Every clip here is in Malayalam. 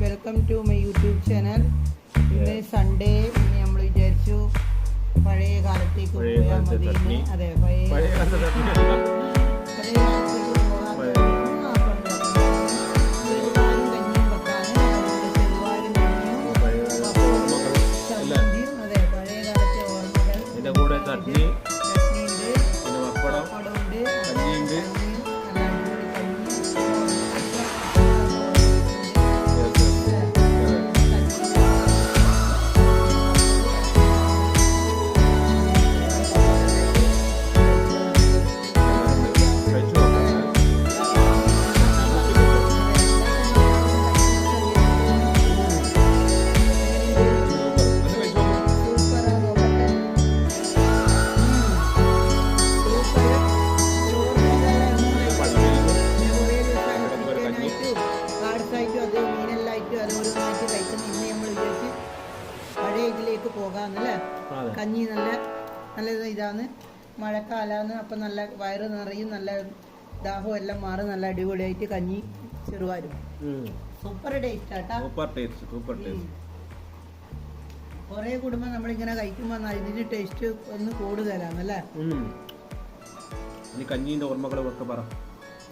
Welcome to my YouTube channel. ഇന്ന് സൺഡേ, ഇന്ന് നമ്മൾ വിചാരിച്ചു പഴയ കാലത്തേക്ക് പോയാൽ മതി. അതെ, പഴയ കാലത്തേക്ക് പോകാൻ പോകാന്നല്ലേ. കഞ്ഞി നല്ല ഇതാണ്, മഴക്കാലാണ്. അപ്പം നല്ല വയറ് നിറയും, നല്ല ദാഹം എല്ലാം മാറി, നല്ല അടിപൊളിയായിട്ട് കഞ്ഞി ചെറുവാരും. സൂപ്പർ ടേസ്റ്റ് ആട്ടാ, സൂപ്പർ ടേസ്റ്റ്. കുറെ കുടുംബം നമ്മളിങ്ങനെ കഴിക്കുമ്പോൾ ഇതിന് ടേസ്റ്റ് ഒന്ന് കൂടുതലാണല്ലേ. കഞ്ഞീന്റെ ഓർമ്മകളൊക്കെ പറ.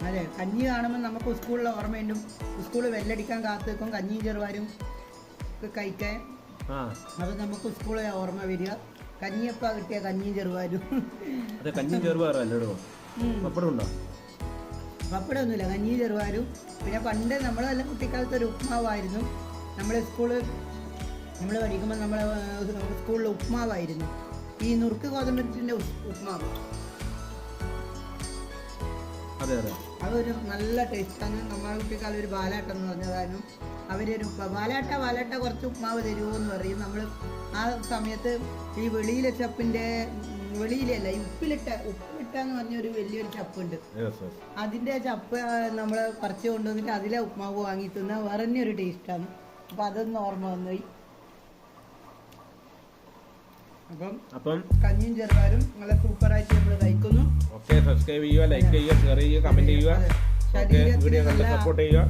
അതെ, കഞ്ഞി കാണുമ്പോൾ നമുക്ക് സ്കൂളിലെ ഓർമ്മയുണ്ടും. സ്കൂളിൽ വെല്ലടിക്കാൻ കാത്തു നിൽക്കും, കഞ്ഞിയും ചെറുവാരും ഒക്കെ കഴിക്കാൻ. അത് നമുക്ക് സ്കൂളിലെ ഓർമ്മ വരിക. കഞ്ഞിയപ്പ കിട്ടിയ കഞ്ഞിയും ചെറുവാരും. പപ്പടമൊന്നുമില്ല, കഞ്ഞിയും ചെറുവാരും. പിന്നെ പണ്ട് നമ്മളെല്ലാം കുട്ടിക്കാലത്ത് ഒരു ഉപ്മാവായിരുന്നു. നമ്മൾ പഠിക്കുമ്പോൾ നമ്മളെ സ്കൂളിൽ ഉപ്മാവായിരുന്നു, ഈ നുറുക്ക് ഗോതമ്പത്തിൻ്റെ ഉപ്മാവ്. അതൊരു നല്ല ടേസ്റ്റാണ്. നമ്മളെ കുട്ടിക്കാലം ഒരു ബാലാട്ടം എന്ന് പറഞ്ഞതായിരുന്നു. അവരൊരു ബാലാട്ട കുറച്ച് ഉപ്മാവ് തരുമോ എന്ന് പറയും. നമ്മൾ ആ സമയത്ത് ഈ വെളിയിലെ ചപ്പിൻ്റെ വെളിയിലല്ല, ഈ ഉപ്പിലിട്ടെന്ന് പറഞ്ഞ ഒരു വലിയൊരു ചപ്പുണ്ട്. അതിൻ്റെ ചപ്പ് നമ്മൾ പറിച്ചു കൊണ്ടുവന്നിട്ട് അതിലെ ഉപ്മാവ് വാങ്ങി തിന്നാൽ വേറെ തന്നെ ഒരു ടേസ്റ്റാണ്. അപ്പം അതൊന്ന് ഓർമ്മ വന്നുപോയി. അപ്പം കഞ്ഞിയും ചെറുപാരും നല്ല സൂപ്പറായിട്ട് നമ്മൾ കഴിക്കുന്നു. സബ്സ്ക്രൈബ് ചെയ്യുക, ലൈക്ക് ചെയ്യുക, ഷെയർ ചെയ്യുക, കമന്റ് ചെയ്യുക, വീഡിയോ കണ്ട് സപ്പോർട്ട് ചെയ്യുക.